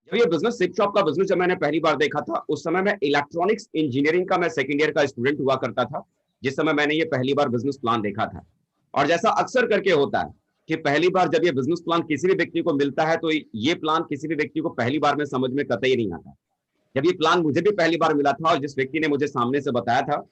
जब ये business SIP shop का बिजनेस जब मैंने पहली बार देखा था, उस समय मैं इलेक्ट्रॉनिक्स इंजीनियरिंग का मैं सेकंड ईयर का स्टूडेंट हुआ करता था, जिस समय मैंने ये पहली बार बिजनेस प्लान देखा था। और जैसा अक्सर करके होता है कि पहली बार जब ये बिजनेस प्लान किसी भी व्यक्ति को मिलता है, तो ये प्लान किसी भी व्यक्ति को पहली बार में समझ में कतई नहीं आता। जब ये प्लान मुझे भी पहली बार मिला था और जिस व्यक्ति ने मुझे सामने से बताया था,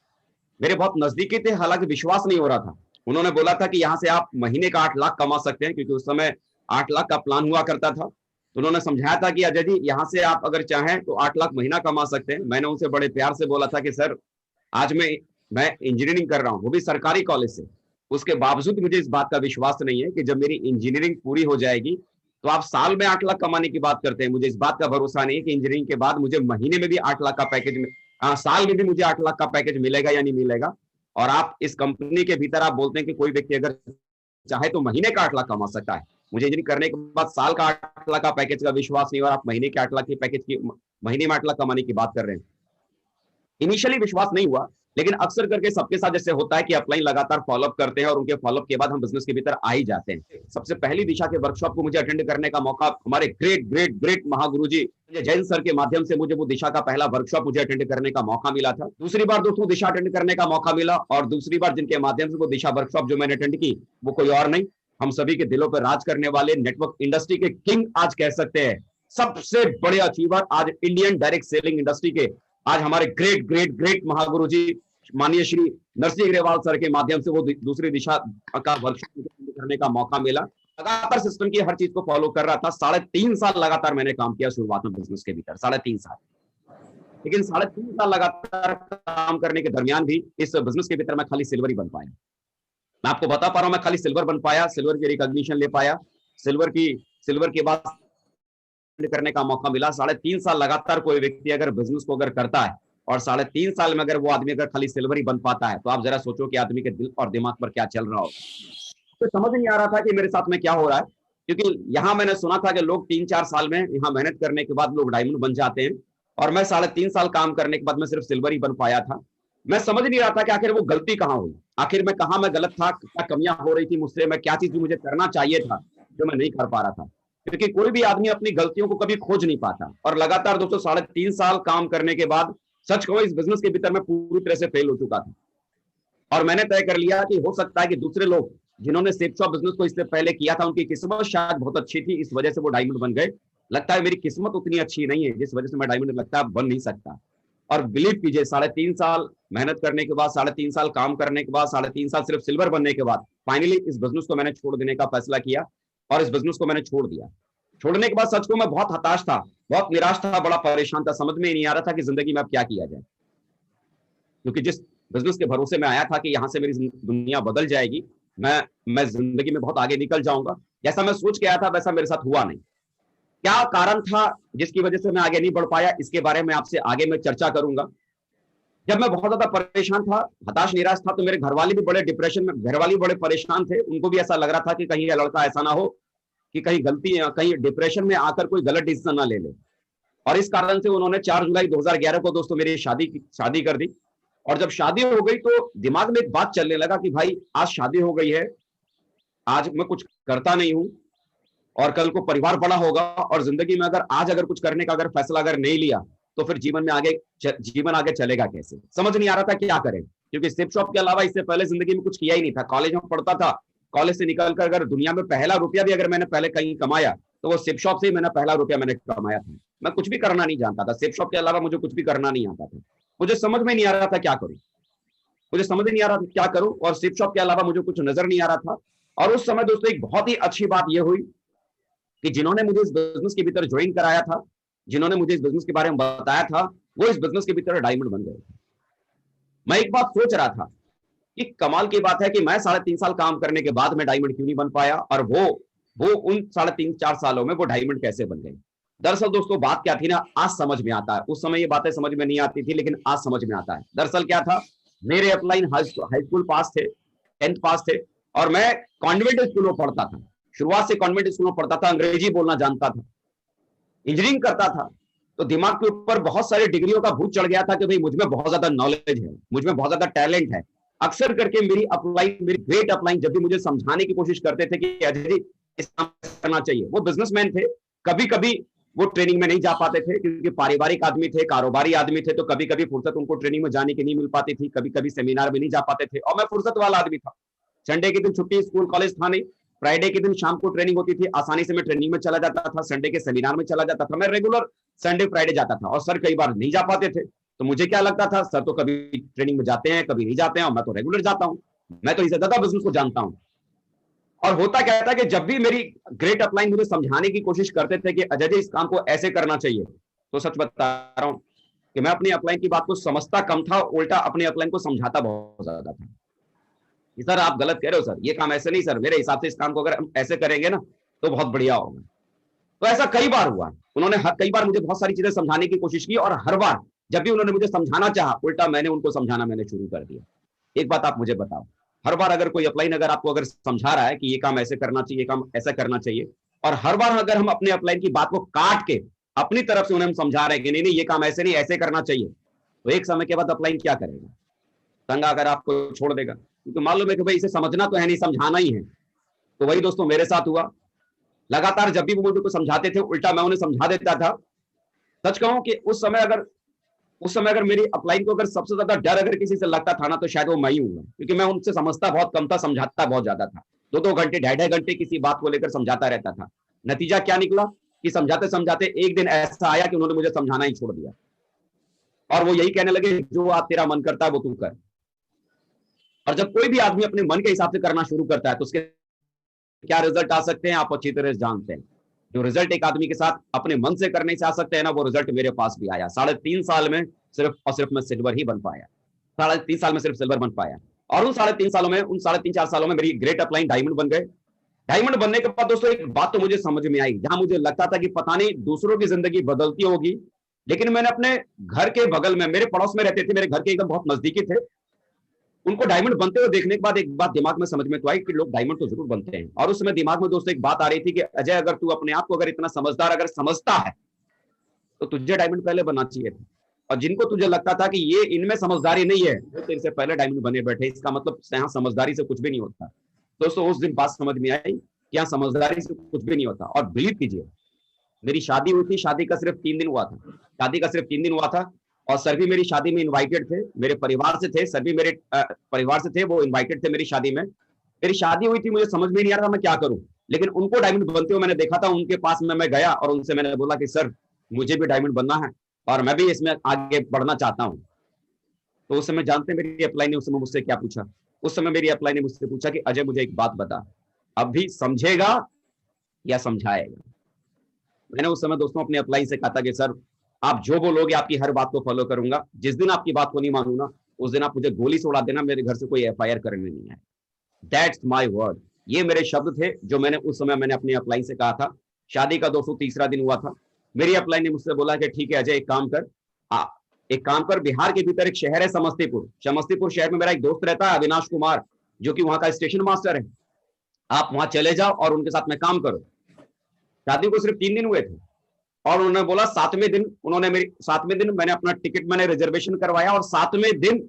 मेरे बहुत नजदीकी थे, हालांकि विश्वास नहीं हो रहा था। उन्होंने बोला था कि यहाँ से आप महीने का 8 लाख कमा सकते हैं, क्योंकि उस समय 8 लाख का प्लान हुआ करता था। तो उन्होंने समझाया था कि अजय जी, यहाँ से आप अगर चाहें तो 8 लाख महीना कमा सकते हैं। मैंने उनसे बड़े प्यार से बोला था कि सर, आज मैं इंजीनियरिंग कर रहा हूँ, वो भी सरकारी कॉलेज से। उसके बावजूद मुझे इस बात का विश्वास नहीं है कि जब मेरी इंजीनियरिंग पूरी हो जाएगी तो आप साल में 8 लाख कमाने की बात करते हैं। मुझे इस बात का भरोसा नहीं है कि इंजीनियरिंग के बाद मुझे महीने में भी 8 लाख का पैकेज में, साल में भी मुझे 8 लाख का पैकेज मिलेगा या नहीं मिलेगा। और आप इस कंपनी के भीतर आप बोलते हैं कि कोई व्यक्ति अगर चाहे तो महीने का 8 लाख कमा सकता है। मुझे इंजीनियरिंग करने के बाद साल का 8 लाख का पैकेज का विश्वास नहीं, और आप महीने के 8 लाख की पैकेज की, महीने में 8 लाख कमाने की बात कर रहे हैं। इनिशियली विश्वास नहीं हुआ, लेकिन अक्सर करके सबके साथ जैसे होता है कि अपलाइन लगातार फॉलोअप करते हैं और उनके फॉलोअप के बाद हम बिजनेस के भीतर आ ही जाते हैं। सबसे पहली दिशा के वर्कशॉप को मुझे अटेंड करने का मौका हमारे ग्रेट ग्रेट ग्रेट महागुरु जी जैन सर के माध्यम से मुझे वो दिशा का पहला वर्कशॉप मुझे अटेंड करने का मौका मिला था। दूसरी बार दोस्तों दिशा अटेंड करने का मौका मिला, और दूसरी बार जिनके माध्यम से वो दिशा वर्कशॉप जो मैंने अटेंड की, वो कोई और नहीं, हम सभी के दिलों पर राज करने वाले, नेटवर्क इंडस्ट्री के किंग आज कह सकते हैं, सबसे बड़े अचीवर आज इंडियन डायरेक्ट सेलिंग इंडस्ट्री के, आज हमारे ग्रेट ग्रेट ग्रेट महागुरु जी माननीय श्री नरसिंह अग्रवाल सर के माध्यम से वो दूसरी दिशा का वर्कशॉप करने का मौका मिला। लगातार सिस्टम की हर चीज को फॉलो कर रहा था। 3.5 साल लगातार मैंने काम किया शुरुआत में बिजनेस के भीतर, 3.5 साल। लेकिन 3.5 साल लगातार काम करने के दरमियान भी इस बिजनेस के भीतर मैं खाली सिल्वर ही बन पाया। मैं आपको बता पा रहा हूं, मैं खाली सिल्वर बन पाया, सिल्वर की रिकॉग्निशन ले पाया, सिल्वर के बाद करने का मौका मिला। 3.5 साल लगातार कोई व्यक्ति अगर बिजनेस को अगर करता है और 3.5 साल में अगर वो आदमी अगर खाली सिल्वर ही बन पाता है, तो आप जरा सोचो कि आदमी के दिल और दिमाग पर क्या चल रहा हो। तो समझ नहीं आ रहा था कि मेरे साथ में क्या हो रहा है, क्योंकि यहाँ मैंने सुना था कि लोग 3-4 साल में यहाँ मेहनत करने के बाद लोग डायमंड बन जाते हैं, और मैं 3.5 साल काम करने के बाद मैं सिर्फ सिल्वर ही बन पाया था। मैं समझ नहीं रहा था कि आखिर वो गलती कहाँ हुई, आखिर मैं कहाँ मैं गलत था, क्या कमियां हो रही थी मुझसे, मैं क्या चीज मुझे करना चाहिए था जो मैं नहीं कर पा रहा था। क्योंकि कोई भी आदमी अपनी गलतियों को कभी खोज नहीं पाता। और लगातार दोस्तों 3.5 साल काम करने के बाद सच कहो, इस बिजनेस के भीतर मैं पूरी तरह से फेल हो चुका था। और मैंने तय कर लिया कि हो सकता है कि दूसरे लोग जिन्होंने सिप शॉप बिजनेस को इससे पहले किया था, उनकी किस्मत शायद बहुत अच्छी थी, इस वजह से वो डायमंड बन गए। लगता है मेरी किस्मत उतनी अच्छी नहीं है जिस वजह से मैं डायमंड लगता है बन नहीं सकता। और बिलीव कीजिए, 3.5 साल मेहनत करने के बाद, 3.5 साल काम करने के बाद, 3.5 साल सिर्फ सिल्वर बनने के बाद फाइनली इस बिजनेस को मैंने छोड़ देने का फैसला किया, और इस बिजनेस को मैंने छोड़ दिया। छोड़ने के बाद सच को मैं बहुत हताश था, बहुत निराश था, बड़ा परेशान था, समझ में नहीं आ रहा था कि जिंदगी में अब क्या किया जाए। क्योंकि जिस बिजनेस के भरोसे में आया था कि यहां से मेरी दुनिया बदल जाएगी, मैं जिंदगी में बहुत आगे निकल जाऊंगा, जैसा मैं सोच के आया था वैसा मेरे साथ हुआ नहीं। क्या कारण था जिसकी वजह से मैं आगे नहीं बढ़ पाया, इसके बारे में आपसे आगे मैं चर्चा करूंगा। जब मैं बहुत ज्यादा परेशान था, हताश निराश था, तो मेरे घर वाले भी बड़े डिप्रेशन में, घर वाले बड़े परेशान थे। उनको भी ऐसा लग रहा था कि कहीं यह लड़का ऐसा ना हो कि कहीं डिप्रेशन में आकर कोई गलत डिसीजन ना ले ले। और इस कारण से उन्होंने 4 जुलाई 2011 को दोस्तों मेरी शादी कर दी। और जब शादी हो गई तो दिमाग में एक बात चलने लगा कि भाई आज शादी हो गई है, आज मैं कुछ करता नहीं हूं, और कल को परिवार बड़ा होगा, और जिंदगी में अगर कुछ करने का अगर फैसला अगर नहीं लिया, तो फिर जीवन आगे चलेगा कैसे। समझ नहीं आ रहा था क्या करें, क्योंकि सिप शॉप के अलावा इससे पहले जिंदगी में कुछ किया ही नहीं था। कॉलेज में पढ़ता था, कॉलेज से निकलकर अगर दुनिया में पहला रुपया भी अगर मैंने पहले कहीं कमाया, तो वो सिप शॉप से ही मैंने पहला रुपया मैंने कमाया था। मैं कुछ भी करना नहीं जानता था, सिप शॉप के अलावा मुझे कुछ भी करना नहीं आता था। मुझे समझ में नहीं आ रहा था क्या करूं, मुझे समझ नहीं आ रहा था क्या करूं, और सिप शॉप के अलावा मुझे कुछ नजर नहीं आ रहा था। और उस समय दोस्तों एक बहुत ही अच्छी बात यह हुई कि जिन्होंने मुझे इस बिजनेस के भीतर ज्वाइन कराया था, जिन्होंने मुझे इस बिजनेस के बारे में बताया था, वो इस बिजनेस के भीतर डायमंड बन गए। मैं एक बात सोच रहा था कि कमाल की बात है कि मैं 3.5 साल काम करने के बाद मैं डायमंड क्यों नहीं बन पाया, और वो उन 3.5-4 सालों में वो डायमंड कैसे बन गए। दरअसल दोस्तों बात क्या थी ना, आज समझ में आता है। उस समय ये बातें समझ में नहीं आती थी, लेकिन आज समझ में आता है। दरअसल क्या था, मेरे अपलाइन हाई स्कूल पास थे, 10th पास थे, और मैं कॉन्वेंट स्कूल में पढ़ता था। शुरुआत से कॉन्वेंट स्कूल में पढ़ता था, अंग्रेजी बोलना जानता था, इंजीनियरिंग करता था। तो दिमाग के ऊपर बहुत सारी डिग्रियों का भूत चढ़ गया था कि भाई मुझ में बहुत ज्यादा नॉलेज है, मुझ में बहुत ज्यादा टैलेंट है। अक्सर करके मेरी ग्रेट अपलाइन जब भी मुझे समझाने की कोशिश करते थे कि अजय जी इस काम करना चाहिए, वो बिजनेसमैन थे, कभी कभी वो ट्रेनिंग में नहीं जा पाते थे क्योंकि पारिवारिक आदमी थे, कारोबारी आदमी थे, तो कभी कभी फुर्सत उनको ट्रेनिंग में जाने की नहीं मिल पाती थी, कभी कभी सेमिनार में नहीं जा पाते थे। और मैं फुर्सत वाला आदमी था, संडे के दिन छुट्टी, स्कूल कॉलेज था नहीं, फ्राइडे के दिन शाम को ट्रेनिंग होती थी, आसानी से मैं ट्रेनिंग में चला जाता था, संडे के सेमिनार में चला जाता था, मैं रेगुलर संडे फ्राइडे जाता था। और सर कई बार नहीं जा पाते थे, तो मुझे क्या लगता था, सर तो कभी ट्रेनिंग में जाते हैं, कभी नहीं जाते हैं, और मैं तो रेगुलर जाता हूँ, मैं तो इससे ज्यादा बिजनेस को जानता हूँ। और होता क्या था कि जब भी मेरी ग्रेट अपलाइन मुझे समझाने की कोशिश करते थे कि अजय जी इस काम को ऐसे करना चाहिए, तो सच बता रहा हूं कि मैं अपनी अपलाइन की बात को समझता कम था, उल्टा अपनी अपलाइन को समझाता बहुत ज्यादा था। सर आप गलत कह रहे हो, सर ये काम ऐसे नहीं, सर मेरे हिसाब से इस काम को अगर हम ऐसे करेंगे ना तो बहुत बढ़िया होगा। तो ऐसा कई बार हुआ, उन्होंने कई बार मुझे बहुत सारी चीजें समझाने की कोशिश की, और हर बार जब भी उन्होंने मुझे समझाना चाहा, उल्टा मैंने उनको समझाना मैंने शुरू कर दिया। एक बात आप मुझे बताओ, हर बार अगर कोई अपलाइन अगर आपको अगर समझा रहा है कि ये काम ऐसे करना चाहिए, ये काम ऐसा करना चाहिए, और हर बार अगर हम अपने अपलाइन की बात को काट के अपनी तरफ से उन्हें हम समझा रहे हैं कि नहीं नहीं ये काम ऐसे नहीं ऐसे करना चाहिए, तो एक समय के बाद अपलाइन क्या करेगा, तंग आकर आपको छोड़ देगा, क्योंकि मालूम है कि भाई इसे समझना तो है नहीं, समझाना ही है। तो वही दोस्तों मेरे साथ हुआ, लगातार जब भी वो मुझे को समझाते थे, उल्टा मैं उन्हें समझा देता था। सच कहूं कि उस समय अगर मेरी अपलाइन को अगर सबसे ज्यादा डर अगर किसी से लगता था ना, तो शायद वो मैं ही हूँ, क्योंकि मैं उनसे समझता बहुत कम था, समझाता बहुत ज्यादा था। 2-2 घंटे 2.5 घंटे किसी बात को लेकर समझाता रहता था। नतीजा क्या निकला कि समझाते समझाते एक दिन ऐसा आया कि उन्होंने मुझे समझाना ही छोड़ दिया, और वो यही कहने लगे जो आज तेरा मन करता है वो तू कर। और जब कोई भी आदमी अपने मन के हिसाब से करना शुरू करता है तो उसके क्या रिजल्ट आ सकते हैं आप अच्छी तरह से जानते हैं। जो रिजल्ट एक आदमी के साथ अपने मन से करने से आ सकते हैं ना, वो रिजल्ट मेरे पास भी आया। 3.5 साल में सिर्फ और सिर्फ मैं सिल्वर ही बन पाया, 3.5 साल में सिर्फ सिल्वर बन पाया। और उन 3.5 सालों में, उन 3.5-4 सालों में मेरी ग्रेट अपलाइन डायमंड बन गए। डायमंड बनने के बाद दोस्तों एक बात तो मुझे समझ में आई, जहां मुझे लगता था कि पता नहीं दूसरों की जिंदगी बदलती होगी, लेकिन मैंने अपने घर के बगल में, मेरे पड़ोस में रहते थे, मेरे घर के एकदम बहुत नजदीकी थे, उनको डायमंड बनते हुए देखने के बाद एक बात दिमाग में समझ में तो आई कि लोग डायमंड तो जरूर बनते हैं। और उस समय दिमाग में दोस्तों एक बात आ रही थी कि अजय अगर तू अपने आप को अगर इतना समझदार अगर समझता है तो तुझे डायमंड पहले बनना चाहिए था। और जिनको तुझे लगता था कि ये इनमें समझदारी नहीं है, वो तेरे से पहले डायमंड बने बैठे, इसका मतलब यहाँ समझदारी से कुछ भी नहीं होता। दोस्तों उस दिन बात समझ में आई कि यहाँ समझदारी से कुछ भी नहीं होता। और बिलीव कीजिए मेरी शादी हुई थी, शादी का सिर्फ 3 दिन हुआ था, शादी का सिर्फ 3 दिन हुआ था, और सर भी मेरी शादी में इनवाइटेड थे, मेरे परिवार से थे, सर भी मेरे परिवार से थे, वो इनवाइटेड थे मेरी शादी में। मेरी शादी हुई थी, मुझे समझ में नहीं आ रहा था मैं क्या करूं, लेकिन उनको डायमंड बनते हुए मैंने देखा था, उनके पास में मैं गया और उनसे मैंने बोला कि सर मुझे भी डायमंड बनना है और मैं भी इसमें आगे बढ़ना चाहता हूँ। तो उस समय जानते हैं मेरी अपलाइन ने उस समय मुझसे क्या पूछा, उस समय मेरी अपलाइन ने मुझसे पूछा कि अजय मुझे एक बात बता, अब भी समझेगा या समझाएगा। मैंने उस समय दोस्तों अपने अपलाइन से कहा था कि सर आप जो बोलोगे आपकी हर बात को फॉलो करूंगा, जिस दिन आपकी बात को नहीं मानूंगा उस दिन आप मुझे गोली से उड़ा देना, मेरे घर से कोई एफआईआर करने नहीं आए। दैट्स माय वर्ड, ये मेरे शब्द थे जो मैंने उस समय मैंने अपनी अपलाइन से कहा था। शादी का 203 दिन हुआ था, मेरी अपलाइन ने मुझसे बोला कि ठीक है अजय एक काम कर, एक काम कर, बिहार के भीतर एक शहर है समस्तीपुर, समस्तीपुर शहर में मेरा एक दोस्त रहता है अविनाश कुमार, जो कि वहां का स्टेशन मास्टर है, आप वहां चले जाओ और उनके साथ में काम करो। शादी को सिर्फ 3 दिन हुए थे और उन्होंने बोला 7वें दिन, उन्होंने मेरी 7वें दिन मैंने अपना टिकट मैंने रिजर्वेशन करवाया और 7वें दिन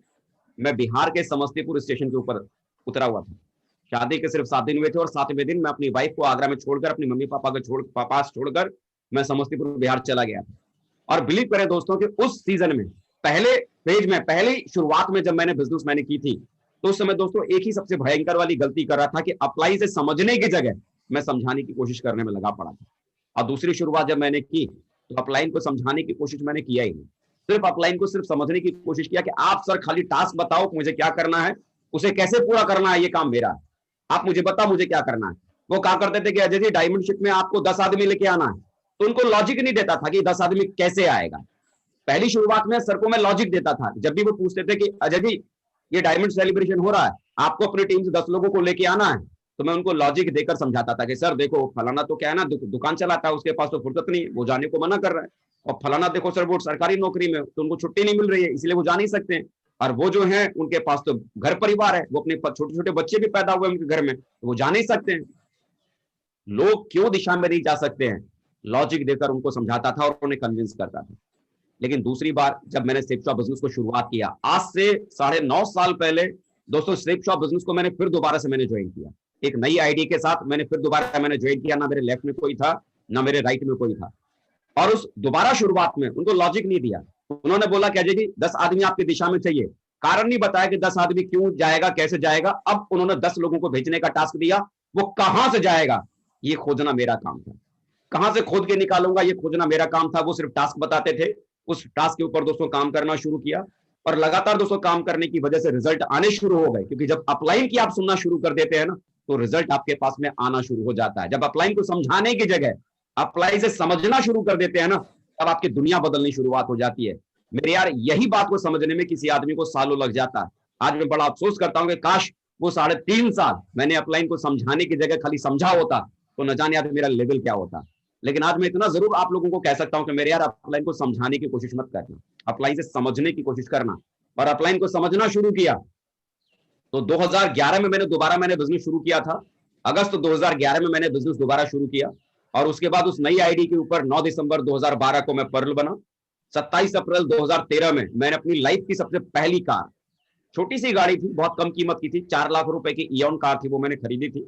मैं बिहार के समस्तीपुर स्टेशन के ऊपर उतरा हुआ था। शादी के सिर्फ 7 दिन हुए थे और 7वें दिन मैं अपनी वाइफ को आगरा में छोड़कर, अपनी मम्मी पापा को पास छोड़कर मैं समस्तीपुर बिहार चला गया था। और बिलीव करें दोस्तों कि उस सीजन में पहले पेज में, पहली शुरुआत में जब मैंने बिजनेस मैंने की थी, तो उस समय दोस्तों एक ही सबसे भयंकर वाली गलती कर रहा था कि अप्लाई से समझने की जगह मैं समझाने की कोशिश करने में लगा पड़ा था। और दूसरी शुरुआत जब मैंने की तो अपलाइन को समझाने की कोशिश मैंने किया ही नहीं, सिर्फ अपलाइन को सिर्फ समझने की कोशिश किया कि आप सर खाली टास्क बताओ मुझे क्या करना है, उसे कैसे पूरा करना है, ये काम मेरा है, आप मुझे बताओ मुझे क्या करना है। वो कहा करते थे कि अजय जी डायमंड शिप में आपको 10 आदमी लेके आना है, तो उनको लॉजिक नहीं देता था कि 10 आदमी कैसे आएगा। पहली शुरुआत में सर को मैं लॉजिक देता था, जब भी वो पूछते थे कि अजय जी ये डायमंड सेलिब्रेशन हो रहा है, आपको अपनी टीम से 10 लोगों को लेके आना है, तो मैं उनको लॉजिक देकर समझाता था कि सर देखो फलाना तो क्या है ना दुकान चलाता है, उसके पास तो फुर्सत नहीं, वो जाने को मना कर रहा है, और फलाना देखो सर वो सरकारी नौकरी में तो उनको छुट्टी नहीं मिल रही है इसलिए वो जा नहीं सकते हैं, और वो जो है उनके पास तो घर परिवार है, वो अपने छोटे छोटे बच्चे भी पैदा हुए उनके घर में, तो वो जा नहीं सकते हैं। लोग क्यों दिशा में नहीं जा सकते हैं, लॉजिक देकर उनको समझाता था और उन्हें कन्विंस करता था। लेकिन दूसरी बार जब मैंने स्लिप शॉप बिजनेस को शुरुआत किया, आज से 9.5 साल पहले दोस्तों, स्लिप शॉप बिजनेस को मैंने फिर दोबारा से मैंने ज्वाइन किया, एक नई आईडी के साथ मैंने फिर दोबारा मैंने ज्वाइन किया। ना मेरे लेफ्ट में कोई था ना मेरे राइट में कोई था, और उस दोबारा शुरुआत में उनको लॉजिक नहीं दिया। उन्होंने बोला कि अजय जी 10 आदमी आपकी दिशा में चाहिए, कारण नहीं बताया कि 10 आदमी क्यों जाएगा, कैसे जाएगा। अब उन्होंने 10 लोगों को भेजने का टास्क दिया, वो कहां से जाएगा ये खोजना मेरा काम था। कहां से खोद के निकालूंगा ये खोजना मेरा काम था। वो सिर्फ टास्क बताते थे, उस टास्क के ऊपर दोस्तों काम करना शुरू किया, और लगातार दोस्तों काम करने की वजह से रिजल्ट आने शुरू हो गए। क्योंकि जब अपलाइन की आप सुनना शुरू कर देते हैं ना, तो रिजल्ट आपके पास में आना शुरू हो जाता है। जब अपलाइन को समझाने की जगह अप्लाई से समझना शुरू कर देते हैं ना, तब आपकी दुनिया बदलनी शुरुआत हो जाती है। मेरे यार यही बात को समझने में किसी आदमी को सालों लग जाता है। आज मैं बड़ा अफसोस करता हूं कि काश वो 3.5 साल मैंने अपलाइन को समझाने की जगह खाली समझा होता, तो न जाने यार मेरा लेवल क्या होता। लेकिन आज मैं इतना जरूर आप लोगों को कह सकता हूं कि मेरे यार अपलाइन को समझाने की कोशिश मत करना, अपलाइन से समझने की कोशिश करना। और अपलाइन को समझना शुरू किया तो 2011 में मैंने बिजनेस शुरू किया था। अगस्त 2011 में मैंने बिजनेस दोबारा शुरू किया, और उसके बाद उस नई आईडी के ऊपर 9 दिसंबर 2012 को मैं पर्ल बना। 27 अप्रैल 2013 में मैंने अपनी लाइफ की सबसे पहली कार, छोटी सी गाड़ी थी, बहुत कम कीमत की थी, 4 लाख रुपए की इयॉन कार थी, वो मैंने खरीदी थी।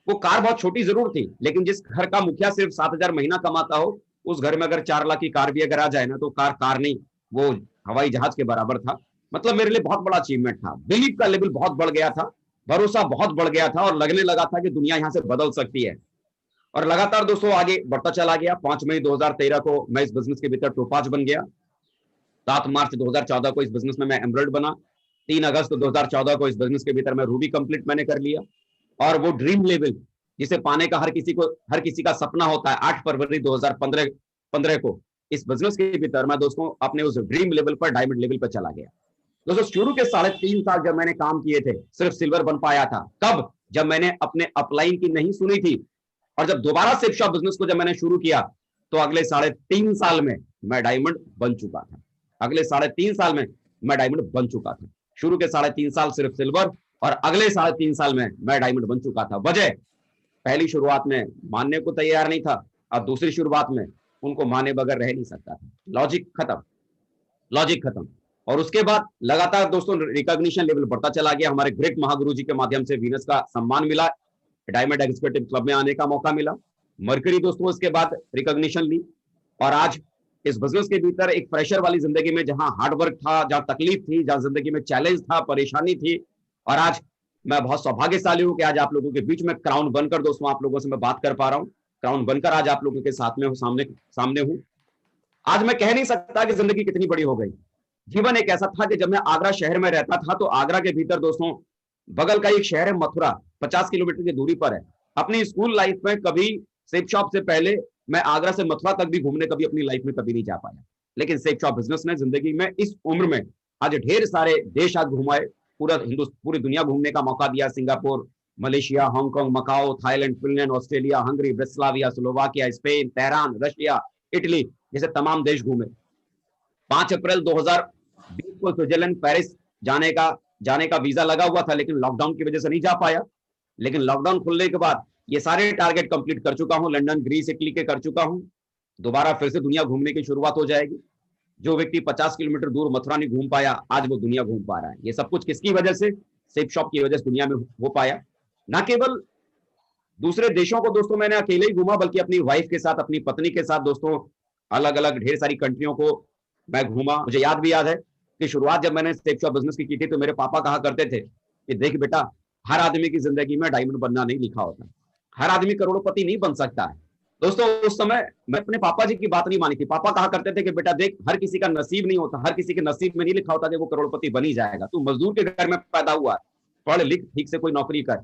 वो कार बहुत छोटी जरूर थी, लेकिन जिस घर का मुखिया सिर्फ 7,000 महीना कमाता हो, उस घर में अगर 4 लाख की कार भी अगर आ जाए ना, तो कार नहीं, वो हवाई जहाज के बराबर था। मतलब मेरे लिए बहुत बड़ा अचीवमेंट था। बिलीव का लेवल बहुत बढ़ गया था, भरोसा बहुत बढ़ गया था, और लगने लगा था कि दुनिया यहां से बदल सकती है। और लगातार दोस्तों आगे बढ़ता चला गया। 5 मई 2013 को मैं इस बिजनेस के भीतर टोपाज बन गया। 7 मार्च 2014 को इस बिजनेस में मैं एमरल्ड बना। 3 अगस्त 2014 को इस बिजनेस के भीतर मैं रूबी कंप्लीट मैंने कर लिया। और वो ड्रीम लेवल जिसे पाने का हर किसी का सपना होता है, 8 फरवरी 2015 को इस बिजनेस के भीतर मैं दोस्तों अपने उस ड्रीम लेवल पर, डायमंड लेवल पर चला गया। दोस्तों शुरू के 3.5 साल जब मैंने काम किए थे, सिर्फ सिल्वर बन पाया था। कब? जब मैंने अपने अपलाइन की नहीं सुनी थी। और जब दोबारा सेफ शॉप बिजनेस को जब मैंने शुरू किया, तो अगले 3.5 साल में मैं डायमंड बन चुका था। अगले 3.5 साल में मैं डायमंड बन चुका था। शुरू के 3.5 साल सिर्फ सिल्वर, और अगले 3.5 साल में मैं डायमंड बन चुका था। वजह, पहली शुरुआत में मानने को तैयार नहीं था, और दूसरी शुरुआत में उनको माने बगैर रह नहीं सकता था। लॉजिक खत्म, लॉजिक खत्म। और उसके बाद लगातार दोस्तों रिकॉग्निशन लेवल बढ़ता चला गया। हमारे ग्रेट महागुरु जी के माध्यम से वीनस का सम्मान मिला, डायमंड एग्जीक्यूटिव क्लब में आने का मौका मिला। मरकरी दोस्तों इसके बाद रिकॉग्निशन ली। और आज इस बिजनेस के भीतर एक प्रेशर वाली जिंदगी में, जहां हार्डवर्क था, जहां तकलीफ थी, जहां जिंदगी में चैलेंज था, परेशानी थी, और आज मैं बहुत सौभाग्यशाली हूं कि आज आप लोगों के बीच में क्राउन बनकर दोस्तों आप लोगों से मैं बात कर पा रहा हूं। क्राउन बनकर आज आप लोगों के साथ में सामने हूं। आज मैं कह नहीं सकता कि जिंदगी कितनी बड़ी हो गई। जीवन एक ऐसा था कि जब मैं आगरा शहर में रहता था, तो आगरा के भीतर दोस्तों बगल का एक शहर है मथुरा, 50 किलोमीटर की दूरी पर है। अपनी स्कूल लाइफ में कभी सेफ शॉप से पहले मैं आगरा से मथुरा तक भी घूमने कभी अपनी लाइफ में कभी नहीं जा पाया। लेकिन सेफ शॉप बिजनेस ने जिंदगी में इस उम्र में आज ढेर सारे देश आज घुमाए, पूरी दुनिया घूमने का मौका दिया। Singapore, Malaysia, Hong Kong, Macau, Thailand, Finland, Australia, Hungary, ब्रिस्लाविया, Slovakia, Spain, Tehran, Russia, Italy जैसे तमाम देश घूमे। 5 अप्रैल 2020 को स्विट्जरलैंड, पेरिस जाने का वीजा लगा हुआ था, लेकिन लॉकडाउन की वजह से नहीं जा पाया। लेकिन लॉकडाउन खुलने के बाद ये सारे टारगेट कंप्लीट कर चुका हूं। लंदन, ग्रीस, इटली के कर चुका हूं। दोबारा फिर से दुनिया घूमने की शुरुआत हो जाएगी। जो व्यक्ति 50 किलोमीटर दूर मथुरा नहीं घूम पाया, आज वो दुनिया घूम पा रहा है। ये सब कुछ किसकी वजह से? सेफ शॉप की वजह से दुनिया में हो पाया। ना केवल दूसरे देशों को दोस्तों मैंने अकेले ही घूमा, बल्कि अपनी वाइफ के साथ, अपनी पत्नी के साथ दोस्तों अलग अलग ढेर सारी कंट्रियों को मैं घूमा। मुझे याद है कि शुरुआत जब मैंने सेफ शॉप बिजनेस की थी, तो मेरे पापा कहा करते थे कि देख बेटा, हर आदमी की जिंदगी में डायमंड बनना नहीं लिखा होता, हर आदमी करोड़पति नहीं बन सकता है। दोस्तों उस समय मैं अपने पापा जी की बात नहीं मानी थी। पापा कहा करते थे कि बेटा देख, हर किसी का नसीब नहीं होता, हर किसी के नसीब में नहीं लिखा होता कि वो करोड़पति बन ही जाएगा। तू मजदूर के घर में पैदा हुआ, पढ़ लिख, ठीक से कोई नौकरी कर।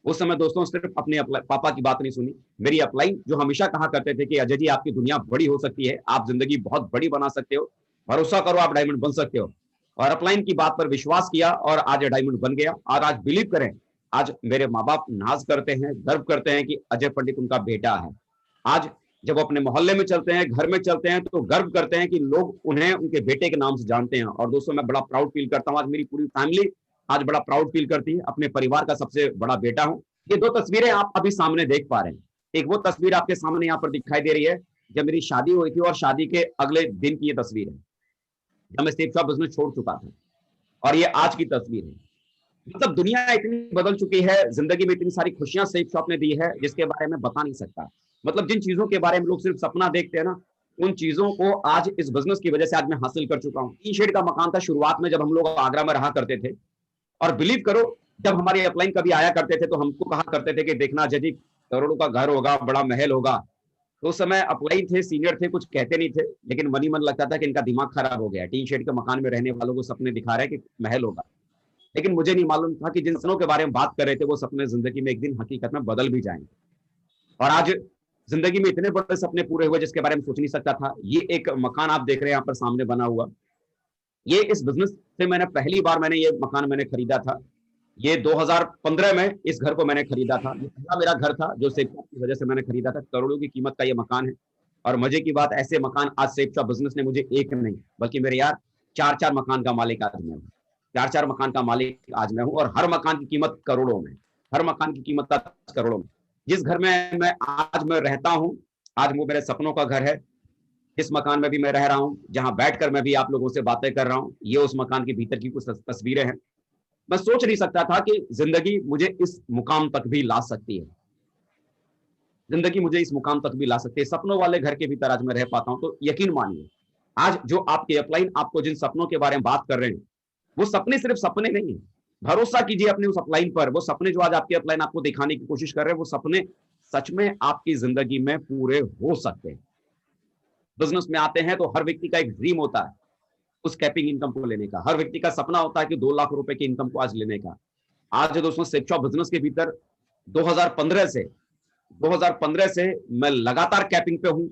उस समय दोस्तों सिर्फ अपने पापा की बात नहीं सुनी, मेरी अपलाइन जो हमेशा कहा करते थे कि अजय जी आपकी दुनिया बड़ी हो सकती है, आप जिंदगी बहुत बड़ी बना सकते हो, भरोसा करो आप डायमंड बन सकते हो। और अपलाइन की बात पर विश्वास किया और आज डायमंड बन गया। और आज बिलीव करें, आज मेरे माँ बाप नाज करते हैं, गर्व करते हैं कि अजय पंडित उनका बेटा है। आज जब अपने मोहल्ले में चलते हैं, घर में चलते हैं, तो गर्व करते हैं कि लोग उन्हें उनके बेटे के नाम से जानते हैं। और दोस्तों मैं बड़ा प्राउड फील करता हूँ, आज मेरी पूरी फैमिली आज बड़ा प्राउड फील करती है, अपने परिवार का सबसे बड़ा बेटा हूँ। ये 2 तस्वीरें आप अभी सामने देख पा रहे हैं। एक वो तस्वीर आपके सामने यहाँ पर दिखाई दे रही है जब मेरी शादी हुई थी, और शादी के अगले दिन की ये तस्वीर है जब मैं सेफ शॉप बिजनेस छोड़ चुका था। और ये आज की तस्वीर है। मतलब दुनिया इतनी बदल चुकी है, जिंदगी में इतनी सारी खुशियां सेफ शॉप ने दी है जिसके बारे में बता नहीं सकता। मतलब जिन चीजों के बारे में लोग सिर्फ सपना देखते हैं ना, उन चीजों को आज इस बिजनेस की वजह से आज मैं हासिल कर चुका हूं। टी शेड का मकान था शुरुआत में, जब हम लोग आगरा में रहा करते थे, और बिलीव करो जब हमारे अपलाइन कभी आया करते थे तो हमको कहा करते थे कि देखना जजी करोड़ों का घर होगा, बड़ा महल होगा। तो उस समय अपलाइन थे, सीनियर थे, कुछ कहते नहीं थे, लेकिन मन ही मन लगता था कि इनका दिमाग खराब हो गया, टी शेड के मकान में रहने वालों को सपने दिखा रहे हैं कि महल होगा। लेकिन मुझे नहीं मालूम था कि जिन सपनों के बारे में बात कर रहे थे वो सपने जिंदगी में एक दिन हकीकत में बदल भी जाएंगे। और आज जिंदगी में इतने बड़े सपने पूरे हुए जिसके बारे में सोच नहीं सकता था। ये एक मकान आप देख रहे हैं यहाँ पर सामने बना हुआ, ये इस बिजनेस से मैंने पहली बार ये मकान मैंने खरीदा था। ये 2015 में इस घर को मैंने खरीदा था। ये पहला मेरा घर था जो सेफ शॉप की वजह से मैंने खरीदा था। करोड़ों की कीमत का ये मकान है। और मजे की बात, ऐसे मकान आज सेफ शॉप बिजनेस ने मुझे एक नहीं बल्कि मेरे यार चार चार मकान का मालिक आज मैं हूँ। चार चार मकान का मालिक आज मैं हूँ, और हर मकान की कीमत करोड़ों में, हर मकान की कीमत करोड़ों में। जिस घर में मैं रहता हूँ, आज वो मेरे सपनों का घर है। जिस मकान में भी मैं रह रहा हूँ, जहां बैठकर मैं भी आप लोगों से बातें कर रहा हूँ, ये उस मकान के भीतर की कुछ तस्वीरें हैं। मैं सोच नहीं सकता था कि जिंदगी मुझे इस मुकाम तक भी ला सकती है, जिंदगी मुझे इस मुकाम तक भी ला सकती है। सपनों वाले घर के भीतर आज मैं रह पाता हूं। तो यकीन मानिए, आज जो आपके अपलाइन आपको जिन सपनों के बारे में बात कर रहे हैं, वो सपने सिर्फ सपने नहीं है। भरोसा कीजिए अपने उस अपलाइन पर। वो सपने जो आज आपके अपलाइन आपको दिखाने की कोशिश कर रहे हैं, वो सपने सच में आपकी जिंदगी में पूरे हो सकते हैं। बिजनेस में आते हैं तो हर व्यक्ति का एक ड्रीम होता है उस कैपिंग इनकम को लेने का। हर व्यक्ति का सपना होता है कि 2 लाख रुपए की इनकम को आज लेने का। आज दोस्तों सेफ शॉप बिजनेस के भीतर 2015 से मैं लगातार कैपिंग पे हूं,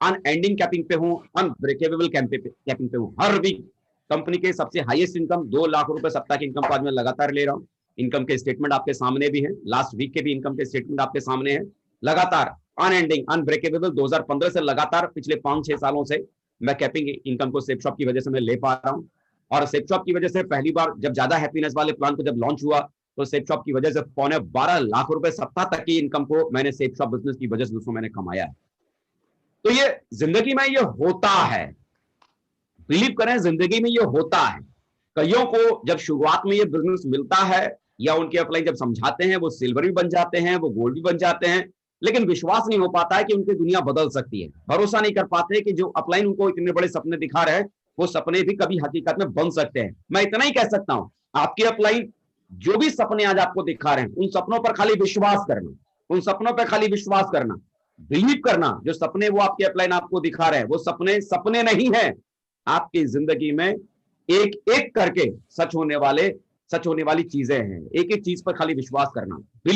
अनएंडिंग कैपिंग पे हूं, अनब्रेकेबल कैपिंग पे हूं। हर वीक कंपनी के सबसे हाईएस्ट इनकम 2 लाख रुपए सप्ताह की इनकम को आज मैं लगातार ले रहा हूं। इनकम के स्टेटमेंट आपके सामने भी है, लास्ट वीक के भी इनकम के स्टेटमेंट आपके सामने है। लगातार अनएंडिंग अनब्रेकेबल 2015 से लगातार पिछले 5-6 सालों से मैं कैपिंग इनकम को सेफ शॉप की वजह से मैं ले पा रहा हूं। और सेफ शॉप की वजह से पहली बार जब ज्यादा हैप्पीनेस वाले प्लान को जब लॉन्च हुआ, तो सेफ शॉप की वजह से 12.25 लाख रुपए सप्ताह तक की इनकम को मैंने सेफ शॉप बिजनेस की वजह से दोस्तों मैंने कमाया है। तो ये जिंदगी में ये होता है, बिलीव करें, जिंदगी में ये होता है। कईयों को जब शुरुआत में ये बिजनेस मिलता है या उनके अपलाइन जब समझाते हैं, वो सिल्वर भी बन जाते हैं, वो गोल्ड भी बन जाते हैं, लेकिन विश्वास नहीं हो पाता है कि उनकी दुनिया बदल सकती है। भरोसा नहीं कर पाते कि जो अपलाइन उनको इतने बड़े सपने दिखा रहे हैं, वो सपने भी कभी हकीकत में बन सकते हैं। मैं इतना ही कह सकता हूं, आपके अपलाइन जो भी सपने आज आपको दिखा रहे हैं, उन सपनों पर खाली विश्वास करना, उन सपनों पर खाली विश्वास करना, बिलीव करना। जो सपने वो आपके अपलाइन आपको दिखा रहे हैं, वो सपने सपने नहीं है। आपकी जिंदगी में एक एक करके सच होने वाली चीजें हैं। एक एक चीज पर खाली विश्वास करना।